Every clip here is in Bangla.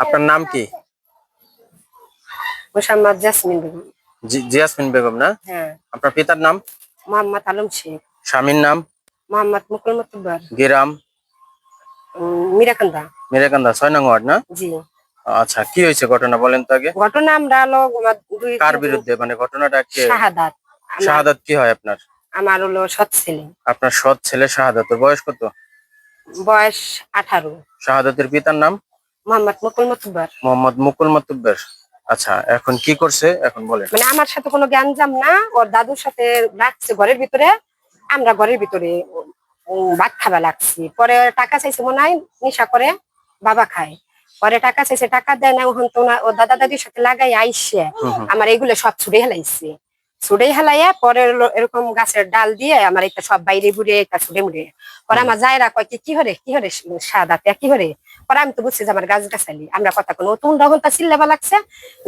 আপনার নাম কি? মোসাম্মদ জাসমিন বেগম। জিয়াসমিন বেগম না? হ্যাঁ। আপনার পিতার নাম? মোহাম্মদ আলম শেখ। স্বামীর নাম? মোহাম্মদ মুকুল মতুব্বার। গ্রাম? মিরাকান্দা। মিরাকান্দা 6 নং ওয়ার্ড না? জি। আচ্ছা, কি হয়েছে ঘটনা বলেন তো আগে। ঘটনা আমরা হলো কার বিরুদ্ধে, মানে ঘটনাটা কে? শাহাদাত। শাহাদাত কি হয় আপনার? আমার হলো সৎ ছেলে। আপনার সৎ ছেলে শাহাদাতের বয়স কত? বয়স 18। শাহাদাতের পিতার নাম? মোহাম্মদ মুকুল মতুব্বার। মোহাম্মদ মুকুল মতুব্বার। আচ্ছা, এখন কি করছে এখন বলেন। মানে আমার সাথে কোনো জ্ঞানজাম না, ওর দাদুর সাথে রাখছে ঘরের ভিতরে। আমরা ঘরের ভিতরে ভাত খাওয়া লাগছি। পরে টাকা চাইছে, মনে হয় নেশা করে বাবা খায়। পরে টাকা চাইছে, টাকা দেয় না। ওখান তো ওর দাদা দাদির সাথে লাগাই আইসে আমার এগুলো সব ছুড়ে হেলাইছে। ছুড়ে হেলাইয়া পরে এরকম গাছের ডাল দিয়ে আমার এটা সব বাইরে বুড়ে এটা ছুড়ে মুড়ে। পরে আমার যায়রা কয় কি হরে সাদাতে কি হরে। পরে আমি তো বুঝছি যে আমার গাছ গাছালি আমরা কথা কোনো তোমরা হন্তা চিল্লাবা লাগছে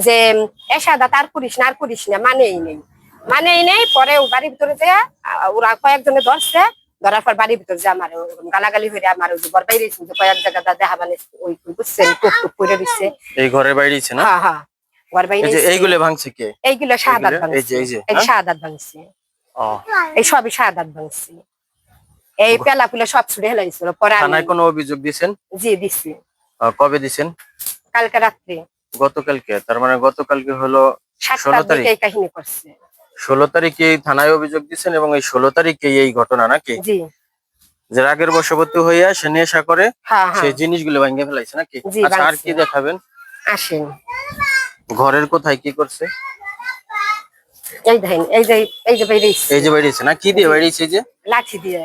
যে এ সাদাত আর করিস না মানেই নেই। পরে বাড়ির ভিতরে যে ওরা কয়েকজনে ধরছে, ধরার পর বাড়ির ভিতরে যে আমার গালাগালি হয়ে আমার ওই ঘর বাইরে যে কয়েক জায়গা দেখা মানে ওই বুঝছেন টুক টুক করে দিচ্ছে। এই ঘরের বাইরে না? হ্যাঁ হ্যাঁ, ঘর বাইরে। এইগুলো ভাঙছে কে? এইগুলো শাহাদাত ভাঙছে। এই শাহাদাত ভাঙছে। এই সবই শাহাদাত ভাঙছে। এই পেলা ফুলে সব ছুড়ে হেলাইছিল। পরে থানায় কোনো অভিযোগ দিয়েছেন? জি দিছি। কবে দিছেন? কালকে রাত্রে। গতকালকে? তার মানে গতকালকে হলো 16 তারিখ। এই কাহিনী করছে। 16 তারিখে থানায় অভিযোগ দিচ্ছেন এবং এই 16 তারিখে এই ঘটনা নাকি? জি। যে রাগের বশবর্তী হইয়া সে নেশা করে সেই জিনিসগুলো ভাঙিয়ে ফেলাইছে নাকি? আচ্ছা, আর কি দেখাবেন? আসেন। ঘরের কোথায় কি করছে? এই দেখেন, এই যে বাইরেছে না? কি দিয়ে বাইরেছে? যে লাঠি দিয়ে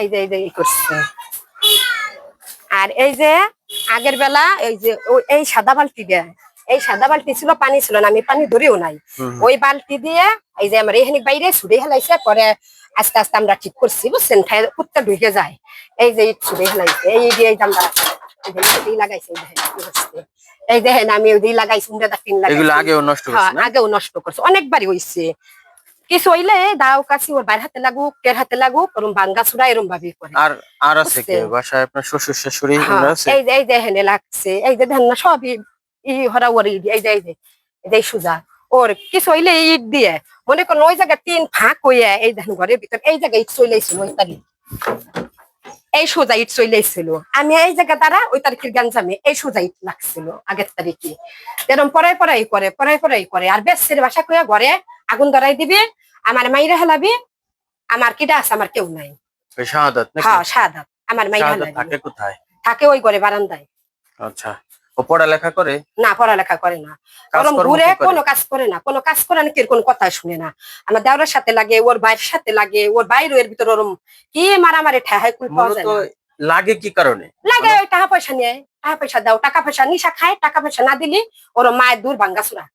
এই যে করছে। আর এই যে আগের বেলা এই সাদা বালতি দিয়ে, এই সাদা বালতি ছিল, পানি ছিল না, আমি পানি ধরেও নাই। ওই বালতি দিয়ে এই যে আমার এখানে বাইরে ছুড়ে হেলাইছে। পরে আস্তে আস্তে আমরা ঠিক করছি, বুঝছেন, কুত্তা ঢুকে যায়। এই যে ছুড়ে হেলাইছে, এই দিয়ে আমরা লাগাইছি। এই দেখেন আমি ওই লাগাইছি। আগেও নষ্ট করছে, অনেকবারই হয়েছে। কিছু হইলে দাও কাছি ওর বাইর হাতে লাগুক, টের হাতে লাগুক, ওরম ভাঙ্গা চুরা এরম ভাবে করে। আর আছে কে বাসায় আপনার? শ্বশুর শাশুড়ি আছে? এই যে হেনে লাগছে, এই যে দেখেন না সবই হরা ওর এই যে সুজা ওর কিছু হইলে ইট দিয়ে মনে করেন ওই জায়গায় 3 ফাঁক হইয়া এই দেখেন ঘরের ভিতর এই জায়গায় ইট চলেছিল। ওই তারিখ এই সোজা ইট চলেছিল। আমি এই জায়গা দ্বারা ওই তারিখের গাঞ্জামে এই সোজা ইট লাগছিল আগের তারিখে। এরম পড়াই করে আর বেশের বাসা কইয়া ঘরে আগুন ধরাই দিবি, আমার মাইরা হেলাবি। আমার কিডা আছে? আমার কেউ নাই। শাহাদাত নাকি? হ্যাঁ শাহাদাত। আমার মাইরা হেলাবি। থাকে কোথায়? থাকে ওই ঘরে বারান্দায়। আচ্ছা, ও পড়ালেখা করে না? পড়ালেখা করে না। ঘুরে কোনো কাজ করে না, কোনো কথা শুনে না। আমার দেওরের সাথে লাগে, ওর ভাইয়ের সাথে লাগে, ওর বাইরে এর ভিতর ওরম কি মারামারি ঠেহাই কুল পাওয়া যায় না। লাগে কি কারণে লাগে? ওই টাকা পয়সা নিয়ে, টাকা পয়সা দাও, টাকা পয়সা নিশা খায়, টাকা পয়সা না দিলি ওরম মায়ের দূর ভাঙ্গাচুরা।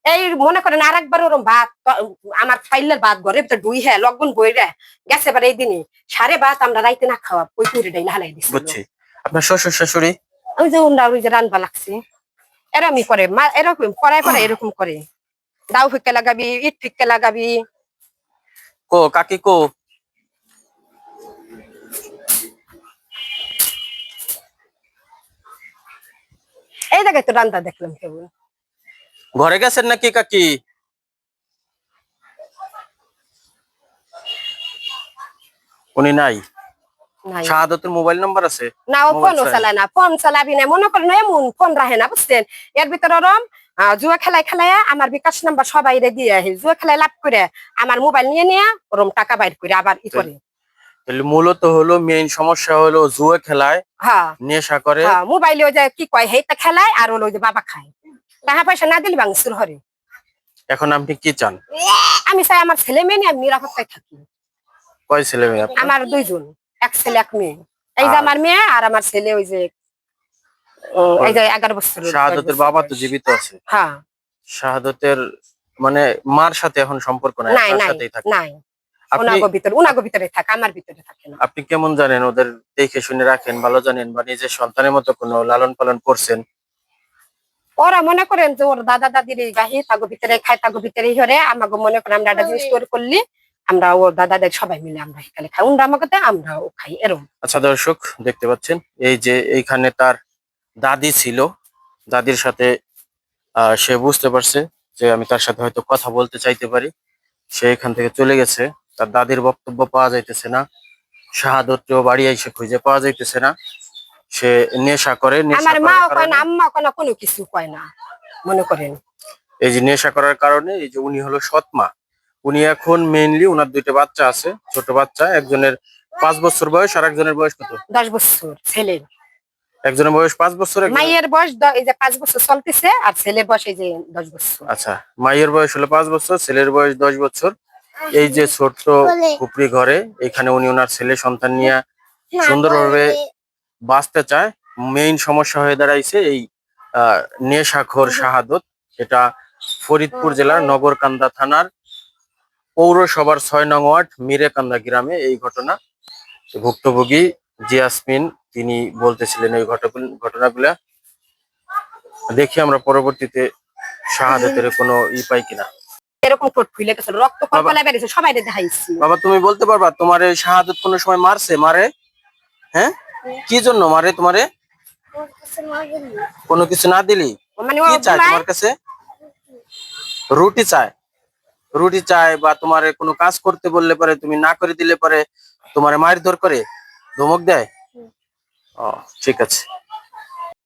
এই মনে করেন আর একবার ওরম ভাত আমার ফাইলের ভাত ঘরে ভিতর ডুই হ্যাঁ লগ্ন বই রে গেছে। এবার এই দিনই সারে ভাত আমরা রাইতে না খাওয়া ওই পুরি ডাইলা হালাই দিচ্ছি। বুঝছি। আপনার শ্বশুর শাশুড়ি? ওই যে ওই যে রানবা লাগছে এরমই করে, এরকম পরে এরকম করে। দাও ফিক্কা লাগাবি, ইট ফিক্কা লাগাবি। কো কাকি কো? এই জায়গায় তো রান্না দেখলাম কেবল। ঘরে গেছেন নাকি কাকি? উনি নাই। শাহাদাতের মোবাইল নাম্বার আছে না? ও ফোনও চালায় না। ফোন চালাবি না মনে করেন, এমন ফোন রাখে না, বুঝছেন। এর ভিতরে ওরম জুয়া খেলায় আমার বিকাশ নাম্বার সবাই দিয়ে আহে। জুয়া খেলায় লাভ করে আমার মোবাইল নিয়ে ওরম টাকা বাইর করে আবার ই করে। মূলত হলো মেইন সমস্যা হলো জুয়া খেলায়, নেশা করে। মোবাইলে ওই যে কি কয় হেটা খেলায় আর হলো ওই যে বাবা খায়। টাকা পয়সা না দিলে ভাঙচুর হরে। এখন আপনি কি চান? আমি চাই আমার ছেলে মেয়ে নিয়ে আমি নিরাপত্তায় থাকি। কয় ছেলে মেয়ে? আমার 2 জন, এক ছেলে এক মেয়ে। এই যে আমার মেয়ে আর আমার ছেলে ওই যে এই যে 11 বছর। শাহাদাতের বাবা তো জীবিত আছে? হ্যাঁ। শাহাদাতের মানে মার সাথে এখন সম্পর্ক নাই? নাই। উনাগো ভিতরে থাকে, আমার ভিতরে থাকে না। আপনি কেমন জানেন? ওদের দেখে শুনে রাখেন, ভালো জানেন, বা নিজের সন্তানের মতো কোনো লালন পালন করছেন? ওরা মনে করেন যে ওর দাদা দাদির এই গাহি তাগো ভিতরে খায়, তাগো ভিতরে হরে। আমাকে মনে করেন আমরা একটা জিনিস তৈরি করলি আমরা ওর দাদাদের সবাই মিলে আমরা এখানে খাই, উনরা আমাকে দেয় আমরাও খাই এরকম। আচ্ছা দর্শক দেখতে পাচ্ছেন এই যে এইখানে তার দাদি ছিল, দাদির সাথে সে বুঝতে পারছে যে আমি তার সাথে হয়তো কথা বলতে চাইতে পারি, সে এখান থেকে চলে গেছে। তার দাদির বক্তব্য পাওয়া যাইতেছে না, শাহাদতকেও বাড়ি এসে খুঁজে পাওয়া যাইতেছে না। সে নেশা করে, আমার মা কয় না, আম্মা কয় না, কোনো কিছু কয় না, মনে করেন। এই যে নেশা করার কারণে এই যে উনি হলো সৎ মা, উনি এখন মেইনলি ওনার দুইটা বাচ্চা আছে, ছোট বাচ্চা, একজনের 5 বছর বয়স আর একজনের বয়স কত? 10 বছর ছেলের। একজনের বয়স 5 বছর, মায়ের বয়স এই যে 5 বছর চলতেছে, আর ছেলের বয়স এই যে 10 বছর। আচ্ছা, মায়ের বয়স হলো 5 বছর, ছেলের বয়স 10 বছর। এই যে ছোট্ট খুপড়ি ঘরে এখানে উনি ওনার ছেলে সন্তান নিয়ে সুন্দরভাবে বাঁচতে চায়। মেইন সমস্যা হয়ে দাঁড়াইছে এই নেশাখোর শাহাদত। এটা ফরিদপুর জেলার নগরকান্দা থানার পৌরসভার 6 নং ওয়ার্ড মিরেকান্দা গ্রামে এই ঘটনা। ভুক্তভোগী জিয়াসমিন তিনি বলতেছিলেন এই ঘটনাগুলা। দেখি আমরা পরবর্তীতে শাহাদতের কোনো পাই কিনা। এরকম ঠোঁট ফুলে গেছে, রক্ত কলকলা বেরিয়েছে, সবাই দেখাইছি। বাবা তুমি বলতে পারবা তোমার এই শাহাদত কোনো সময় মারে? হ্যাঁ, কি জন্য মারে তোমারে? কোনো কিছু না দিলি মানে কি চায় তোমার কাছে? রুটি চায়? রুটি চায় বা তোমারে কোনো কাজ করতে বললে পরে তুমি না করে দিলে পরে তোমারে মারধর করে, ধমক দেয়? ও ঠিক আছে।